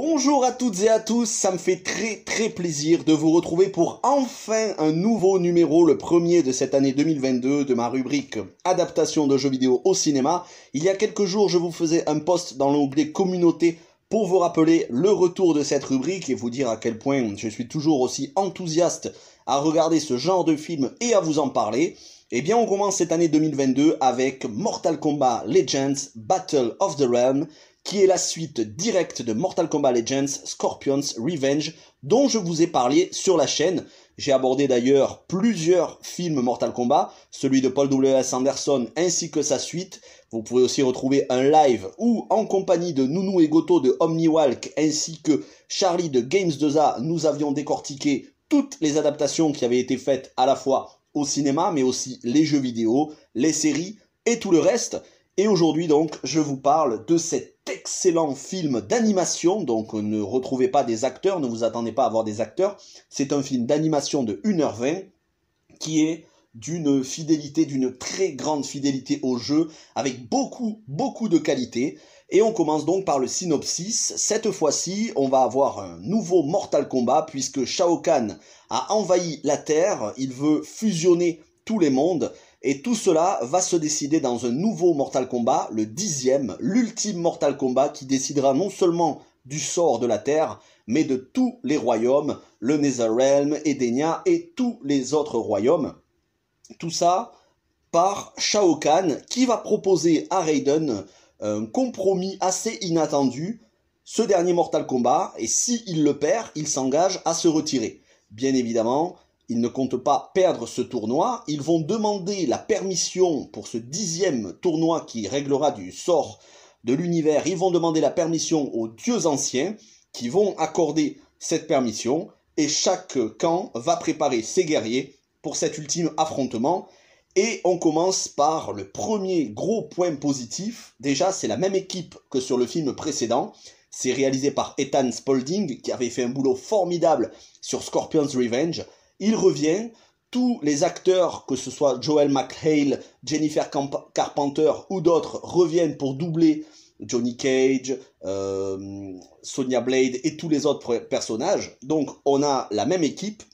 Bonjour à toutes et à tous, ça me fait très plaisir de vous retrouver pour enfin un nouveau numéro, le premier de cette année 2022 de ma rubrique adaptation de jeux vidéo au cinéma. Il y a quelques jours, je vous faisais un post dans l'onglet communauté pour vous rappeler le retour de cette rubrique et vous dire à quel point je suis toujours aussi enthousiaste à regarder ce genre de film et à vous en parler. Eh bien, on commence cette année 2022 avec Mortal Kombat Legends Battle of the Realm, qui est la suite directe de Mortal Kombat Legends Scorpion's Revenge, dont je vous ai parlé sur la chaîne. J'ai abordé d'ailleurs plusieurs films Mortal Kombat, celui de Paul W.S. Anderson ainsi que sa suite. Vous pouvez aussi retrouver un live où, en compagnie de Nounou et Goto de OmniWalk ainsi que Charlie de Games 2A, nous avions décortiqué toutes les adaptations qui avaient été faites à la fois au cinéma, mais aussi les jeux vidéo, les séries et tout le reste. Et aujourd'hui donc, je vous parle de cet excellent film d'animation. Donc ne retrouvez pas des acteurs, ne vous attendez pas à voir des acteurs. C'est un film d'animation de 1h20 qui est d'une fidélité, d'une très grande fidélité au jeu, avec beaucoup de qualité. Et on commence donc par le synopsis. Cette fois-ci, on va avoir un nouveau Mortal Kombat, puisque Shao Kahn a envahi la Terre, il veut fusionner tous les mondes, et tout cela va se décider dans un nouveau Mortal Kombat, le 10e, l'ultime Mortal Kombat, qui décidera non seulement du sort de la Terre, mais de tous les royaumes, le Netherrealm, Edenia et tous les autres royaumes. Tout ça par Shao Kahn, qui va proposer à Raiden un compromis assez inattendu, ce dernier Mortal Kombat, et s'il le perd, il s'engage à se retirer. Bien évidemment, ils ne comptent pas perdre ce tournoi, ils vont demander la permission pour ce 10e tournoi qui réglera du sort de l'univers, ils vont demander la permission aux dieux anciens, qui vont accorder cette permission, et chaque camp va préparer ses guerriers pour cet ultime affrontement. Et on commence par le premier gros point positif. Déjà, c'est la même équipe que sur le film précédent. C'est réalisé par Ethan Spalding, qui avait fait un boulot formidable sur Scorpion's Revenge. Il revient. Tous les acteurs, que ce soit Joel McHale, Jennifer Carpenter ou d'autres, reviennent pour doubler Johnny Cage, Sonya Blade et tous les autres personnages. Donc on a la même équipe.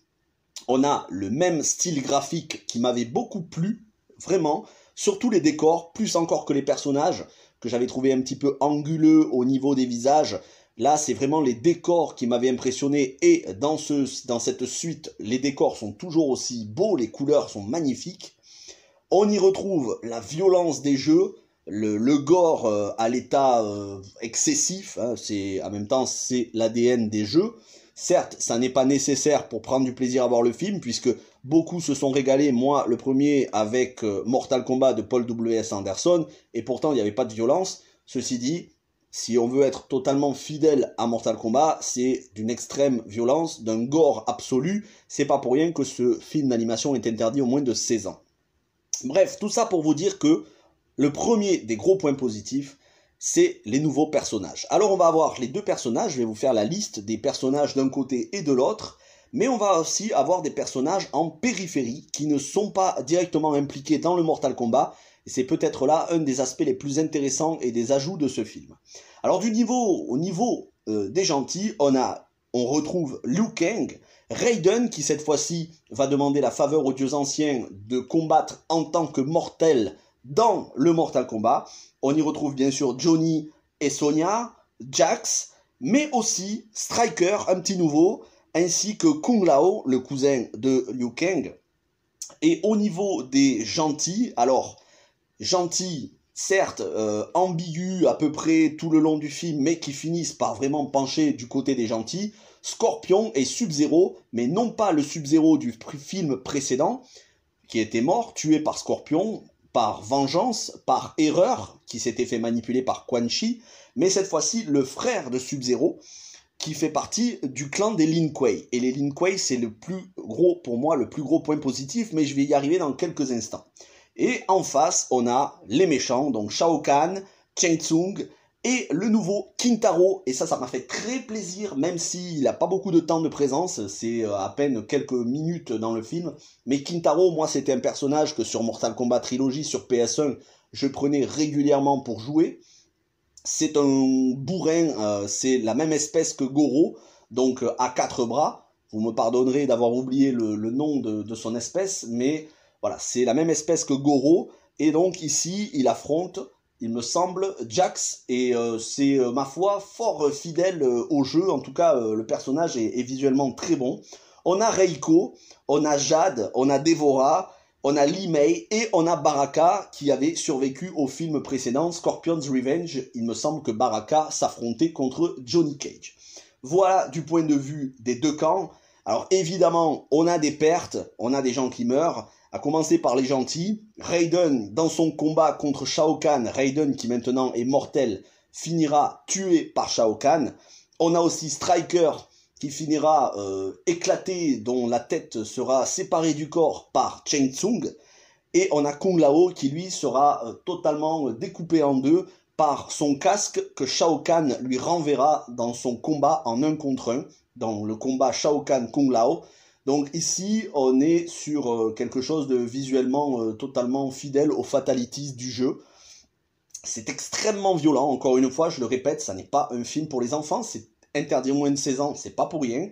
On a le même style graphique qui m'avait beaucoup plu, vraiment, surtout les décors, plus encore que les personnages, que j'avais trouvé un petit peu anguleux au niveau des visages. Là, c'est vraiment les décors qui m'avaient impressionné, et dans cette suite, les décors sont toujours aussi beaux, les couleurs sont magnifiques. On y retrouve la violence des jeux, le gore à l'état excessif, hein, en même temps c'est l'ADN des jeux. Certes, ça n'est pas nécessaire pour prendre du plaisir à voir le film, puisque beaucoup se sont régalés, moi le premier avec Mortal Kombat de Paul W.S. Anderson, et pourtant il n'y avait pas de violence. Ceci dit, si on veut être totalement fidèle à Mortal Kombat, c'est d'une extrême violence, d'un gore absolu. C'est pas pour rien que ce film d'animation est interdit aux moins de 16 ans. Bref, tout ça pour vous dire que le premier des gros points positifs, c'est les nouveaux personnages. Alors on va avoir les deux personnages, je vais vous faire la liste des personnages d'un côté et de l'autre, mais on va aussi avoir des personnages en périphérie qui ne sont pas directement impliqués dans le Mortal Kombat, et c'est peut-être là un des aspects les plus intéressants et des ajouts de ce film. Alors au niveau des gentils, on retrouve Liu Kang, Raiden qui cette fois-ci va demander la faveur aux dieux anciens de combattre en tant que mortel dans le Mortal Kombat. On y retrouve bien sûr Johnny et Sonya, Jax, mais aussi Striker, un petit nouveau, ainsi que Kung Lao, le cousin de Liu Kang. Et au niveau des gentils, alors, gentils, certes, ambigus à peu près tout le long du film, mais qui finissent par vraiment pencher du côté des gentils, Scorpion et Sub-Zero, mais non pas le Sub-Zero du film précédent, qui était mort, tué par Scorpion, par vengeance, par erreur, qui s'était fait manipuler par Quan Chi, mais cette fois-ci le frère de Sub-Zero, qui fait partie du clan des Lin Kuei. Et les Lin Kuei, c'est le plus gros, pour moi, le plus gros point positif, mais je vais y arriver dans quelques instants. Et en face, on a les méchants, donc Shao Kahn, Shang Tsung, et le nouveau Kintaro, et ça m'a fait très plaisir, même s'il n'a pas beaucoup de temps de présence, c'est à peine quelques minutes dans le film, mais Kintaro, moi c'était un personnage que sur Mortal Kombat Trilogy, sur PS1, je prenais régulièrement pour jouer, C'est un bourrin, c'est la même espèce que Goro, donc à 4 bras. Vous me pardonnerez d'avoir oublié le nom de son espèce, mais voilà, c'est la même espèce que Goro. Et donc ici, il affronte, il me semble, Jax, et c'est, ma foi, fort fidèle au jeu. En tout cas, le personnage est visuellement très bon. On a Reiko, on a Jade, on a Devora, on a Lee May et on a Baraka qui avait survécu au film précédent, Scorpion's Revenge. Il me semble que Baraka s'affrontait contre Johnny Cage. Voilà du point de vue des deux camps. Alors évidemment, on a des pertes, on a des gens qui meurent, à commencer par les gentils. Raiden, dans son combat contre Shao Kahn, Raiden qui maintenant est mortel, finira tué par Shao Kahn. On a aussi Striker qui finira éclaté, dont la tête sera séparée du corps par Shang Tsung. Et on a Kung Lao qui lui sera totalement découpé en deux par son casque que Shao Kahn lui renverra dans son combat en 1 contre 1, dans le combat Shao Kahn Kung Lao. Donc ici, on est sur quelque chose de visuellement totalement fidèle aux fatalities du jeu. C'est extrêmement violent, encore une fois, je le répète, ça n'est pas un film pour les enfants, c'est interdit moins de 16 ans, c'est pas pour rien.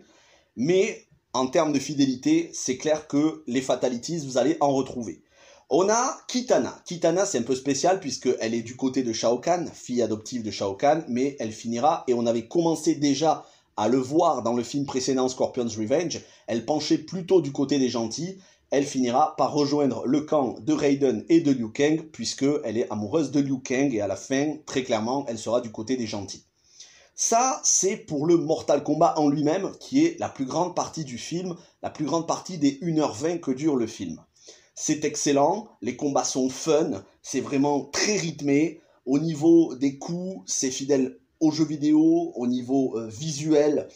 Mais en termes de fidélité, c'est clair que les fatalities, vous allez en retrouver. On a Kitana. Kitana, c'est un peu spécial puisqu'elle est du côté de Shao Kahn, fille adoptive de Shao Kahn, mais elle finira, et on avait commencé déjà à le voir dans le film précédent Scorpion's Revenge, elle penchait plutôt du côté des gentils, elle finira par rejoindre le camp de Raiden et de Liu Kang, puisqu'elle est amoureuse de Liu Kang, et à la fin, très clairement, elle sera du côté des gentils. Ça, c'est pour le Mortal Kombat en lui-même, qui est la plus grande partie du film, la plus grande partie des 1h20 que dure le film. C'est excellent, les combats sont fun, c'est vraiment très rythmé, au niveau des coups, c'est fidèle aux jeux vidéo, au niveau visuel,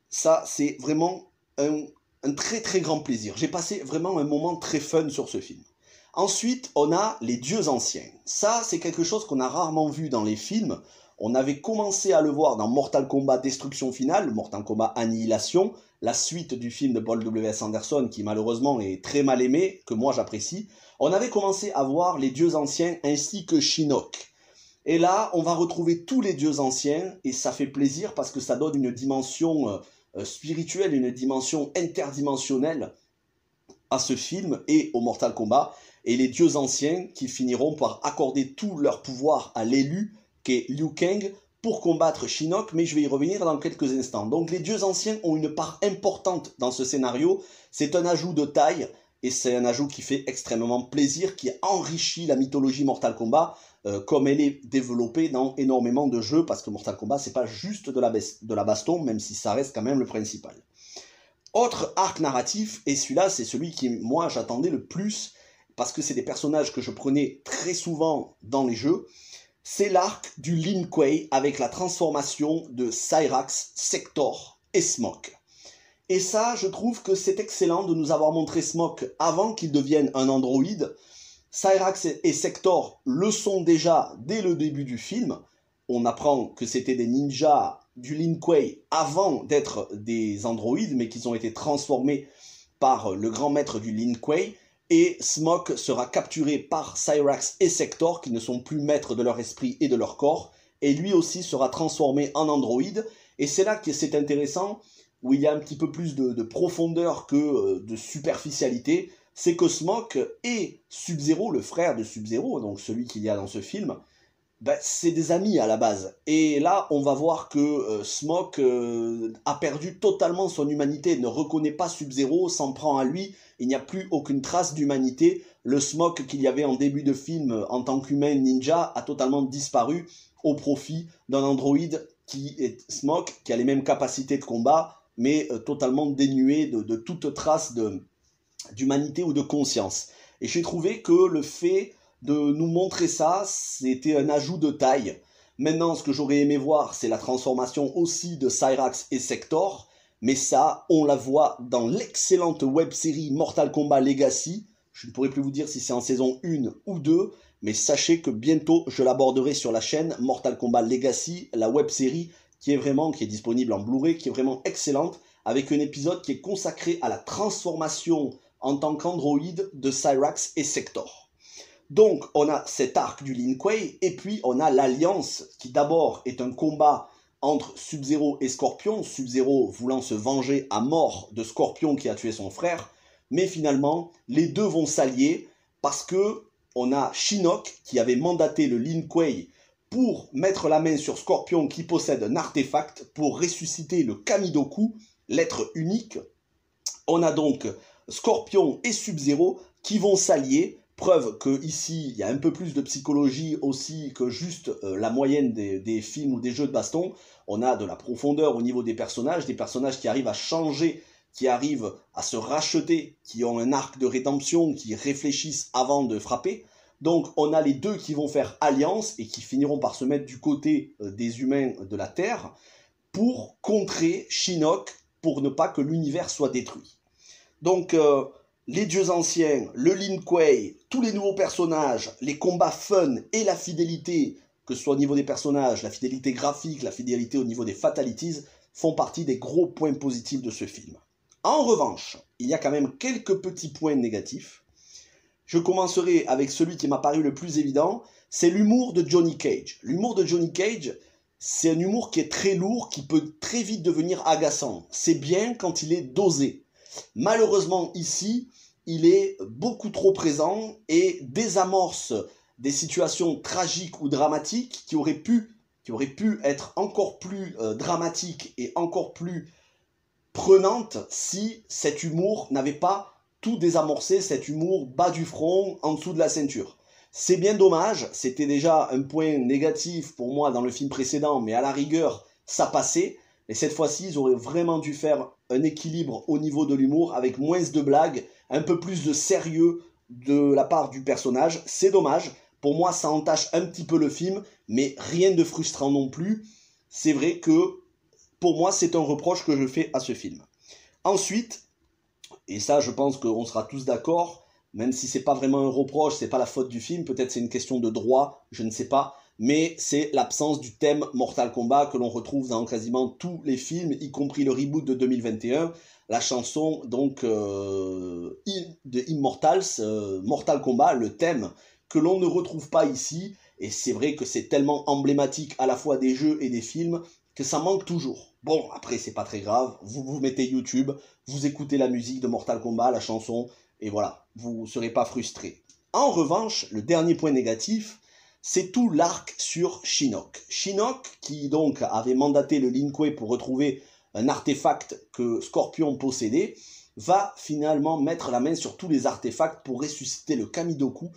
ça c'est vraiment un très très grand plaisir. J'ai passé vraiment un moment très fun sur ce film. Ensuite, on a les dieux anciens. Ça, c'est quelque chose qu'on a rarement vu dans les films. On avait commencé à le voir dans Mortal Kombat Destruction Finale, Mortal Kombat Annihilation, la suite du film de Paul W.S. Anderson qui malheureusement est très mal aimé, que moi j'apprécie. On avait commencé à voir les dieux anciens ainsi que Shinnok. Et là, on va retrouver tous les dieux anciens, et ça fait plaisir parce que ça donne une dimension spirituelle, une dimension interdimensionnelle à ce film et au Mortal Kombat, et les dieux anciens qui finiront par accorder tout leur pouvoir à l'élu, qu'est Liu Kang, pour combattre Shinnok, mais je vais y revenir dans quelques instants. Donc les dieux anciens ont une part importante dans ce scénario, c'est un ajout de taille, et c'est un ajout qui fait extrêmement plaisir, qui enrichit la mythologie Mortal Kombat, comme elle est développée dans énormément de jeux, parce que Mortal Kombat, c'est pas juste de la baston, même si ça reste quand même le principal. Autre arc narratif, et celui-là, c'est celui qui, moi, j'attendais le plus, parce que c'est des personnages que je prenais très souvent dans les jeux, c'est l'arc du Lin Kuei, avec la transformation de Cyrax, Sector et Smoke. Et ça, je trouve que c'est excellent de nous avoir montré Smoke avant qu'il devienne un androïde. Cyrax et Sector le sont déjà dès le début du film. On apprend que c'était des ninjas du Lin Kuei avant d'être des androïdes, mais qu'ils ont été transformés par le grand maître du Lin Kuei. Et Smoke sera capturé par Cyrax et Sector, qui ne sont plus maîtres de leur esprit et de leur corps. Et lui aussi sera transformé en androïde. Et c'est là que c'est intéressant, où il y a un petit peu plus de profondeur que de superficialité. C'est que Smoke et Sub-Zero, le frère de Sub-Zero, donc celui qu'il y a dans ce film, ben, c'est des amis à la base. Et là, on va voir que Smoke a perdu totalement son humanité, ne reconnaît pas Sub-Zero, s'en prend à lui, il n'y a plus aucune trace d'humanité. Le Smoke qu'il y avait en début de film en tant qu'humain ninja a totalement disparu au profit d'un androïde qui est Smoke, qui a les mêmes capacités de combat, mais totalement dénué de toute trace d'humanité ou de conscience. Et j'ai trouvé que le fait de nous montrer ça, c'était un ajout de taille. Maintenant, ce que j'aurais aimé voir, c'est la transformation aussi de Cyrax et Sector, mais ça, on la voit dans l'excellente web-série Mortal Kombat Legacy. Je ne pourrais plus vous dire si c'est en saison 1 ou 2, mais sachez que bientôt, je l'aborderai sur la chaîne Mortal Kombat Legacy, la web-série qui est disponible en Blu-ray, qui est vraiment excellente, avec un épisode qui est consacré à la transformation en tant qu'androïde de Cyrax et Sector. Donc, on a cet arc du Lin Kuei, et puis on a l'Alliance, qui d'abord est un combat entre Sub-Zero et Scorpion, Sub-Zero voulant se venger à mort de Scorpion qui a tué son frère, mais finalement, les deux vont s'allier parce que on a Shinnok qui avait mandaté le Lin Kuei pour mettre la main sur Scorpion qui possède un artefact pour ressusciter le Kamidoku, l'être unique. On a donc Scorpion et Sub-Zero qui vont s'allier. Preuve qu'ici, il y a un peu plus de psychologie aussi que juste la moyenne des films ou des jeux de baston. On a de la profondeur au niveau des personnages qui arrivent à changer, qui arrivent à se racheter, qui ont un arc de rédemption, qui réfléchissent avant de frapper. Donc on a les deux qui vont faire alliance et qui finiront par se mettre du côté des humains de la Terre pour contrer Shinnok, pour ne pas que l'univers soit détruit. Donc les dieux anciens, le Lin Kuei, tous les nouveaux personnages, les combats fun et la fidélité, que ce soit au niveau des personnages, la fidélité graphique, la fidélité au niveau des fatalities, font partie des gros points positifs de ce film. En revanche, il y a quand même quelques petits points négatifs. Je commencerai avec celui qui m'a paru le plus évident, c'est l'humour de Johnny Cage. L'humour de Johnny Cage, c'est un humour qui est très lourd, qui peut très vite devenir agaçant. C'est bien quand il est dosé. Malheureusement ici, il est beaucoup trop présent et désamorce des situations tragiques ou dramatiques qui auraient pu être encore plus dramatiques et encore plus prenantes si cet humour n'avait pas tout désamorcé, cet humour bas du front, en dessous de la ceinture. C'est bien dommage, c'était déjà un point négatif pour moi dans le film précédent, mais à la rigueur, ça passait. Et cette fois-ci, ils auraient vraiment dû faire un équilibre au niveau de l'humour, avec moins de blagues, un peu plus de sérieux de la part du personnage. C'est dommage, pour moi ça entache un petit peu le film, mais rien de frustrant non plus. C'est vrai que, pour moi, c'est un reproche que je fais à ce film. Ensuite, et ça je pense qu'on sera tous d'accord, même si c'est pas vraiment un reproche, c'est pas la faute du film, peut-être c'est une question de droit, je ne sais pas, mais c'est l'absence du thème Mortal Kombat que l'on retrouve dans quasiment tous les films, y compris le reboot de 2021, la chanson donc de Immortals, Mortal Kombat, le thème que l'on ne retrouve pas ici, et c'est vrai que c'est tellement emblématique à la fois des jeux et des films que ça manque toujours. Bon, après c'est pas très grave, vous mettez YouTube, vous écoutez la musique de Mortal Kombat, la chanson, et voilà, vous ne serez pas frustré. En revanche, le dernier point négatif, c'est tout l'arc sur Shinnok. Shinnok, qui donc avait mandaté le Lin Kuei pour retrouver un artefact que Scorpion possédait, va finalement mettre la main sur tous les artefacts pour ressusciter le Kamidoku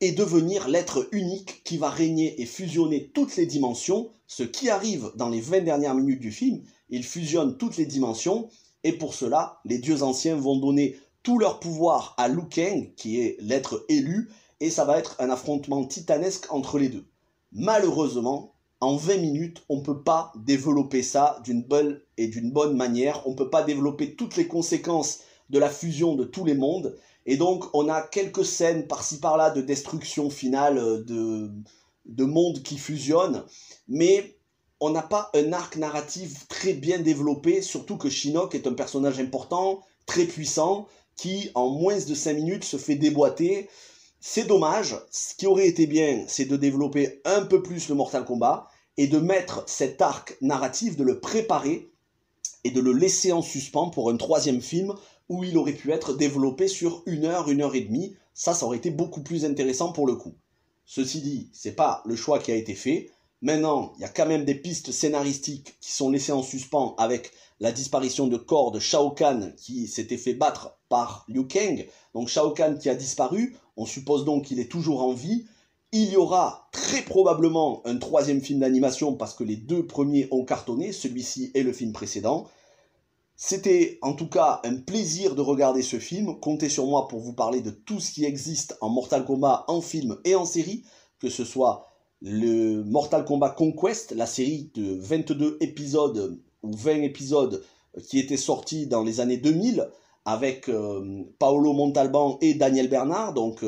et devenir l'être unique qui va régner et fusionner toutes les dimensions, ce qui arrive dans les 20 dernières minutes du film. Il fusionne toutes les dimensions, et pour cela, les dieux anciens vont donner tout leur pouvoir à Liu Kang, qui est l'être élu, et ça va être un affrontement titanesque entre les deux. Malheureusement, en 20 minutes, on ne peut pas développer ça d'une bonne manière, on ne peut pas développer toutes les conséquences de la fusion de tous les mondes, et donc on a quelques scènes par-ci par-là de destruction finale, de mondes qui fusionnent, mais on n'a pas un arc narratif très bien développé, surtout que Shinnok est un personnage important, très puissant, qui en moins de 5 minutes se fait déboîter. C'est dommage, ce qui aurait été bien, c'est de développer un peu plus le Mortal Kombat, et de mettre cet arc narratif, de le préparer, et de le laisser en suspens pour un troisième film, où il aurait pu être développé sur 1 heure, 1 heure et demie. Ça aurait été beaucoup plus intéressant pour le coup. Ceci dit, c'est pas le choix qui a été fait. Maintenant, il y a quand même des pistes scénaristiques qui sont laissées en suspens avec la disparition de corps de Shao Kahn qui s'était fait battre par Liu Kang. Donc Shao Kahn qui a disparu, on suppose donc qu'il est toujours en vie. Il y aura très probablement un troisième film d'animation parce que les 2 premiers ont cartonné, celui-ci et le film précédent. C'était en tout cas un plaisir de regarder ce film. Comptez sur moi pour vous parler de tout ce qui existe en Mortal Kombat en film et en série, que ce soit le Mortal Kombat Conquest, la série de 22 épisodes ou 20 épisodes qui était sortie dans les années 2000 avec Paolo Montalban et Daniel Bernard, donc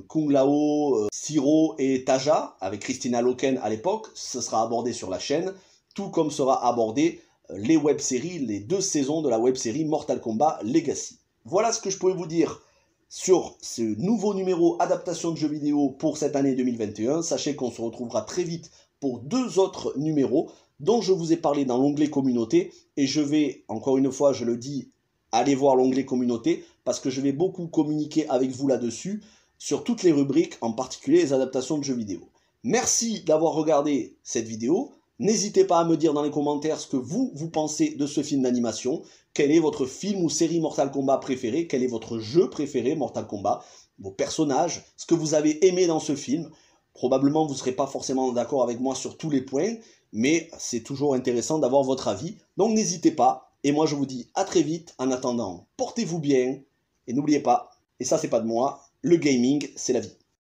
Kung Lao, Siro et Taja, avec Christina Loken à l'époque. Ce sera abordé sur la chaîne, tout comme sera abordé les web-séries, les 2 saisons de la web-série Mortal Kombat Legacy. Voilà ce que je pouvais vous dire sur ce nouveau numéro adaptation de jeux vidéo pour cette année 2021. Sachez qu'on se retrouvera très vite pour 2 autres numéros dont je vous ai parlé dans l'onglet communauté. Et je vais, encore une fois, je le dis, aller voir l'onglet communauté parce que je vais beaucoup communiquer avec vous là-dessus sur toutes les rubriques, en particulier les adaptations de jeux vidéo. Merci d'avoir regardé cette vidéo. N'hésitez pas à me dire dans les commentaires ce que vous pensez de ce film d'animation. Quel est votre film ou série Mortal Kombat préféré? Quel est votre jeu préféré Mortal Kombat? Vos personnages, ce que vous avez aimé dans ce film. Probablement vous ne serez pas forcément d'accord avec moi sur tous les points, mais c'est toujours intéressant d'avoir votre avis. Donc n'hésitez pas, et moi je vous dis à très vite. En attendant, portez-vous bien, et n'oubliez pas, et ça c'est pas de moi, le gaming c'est la vie.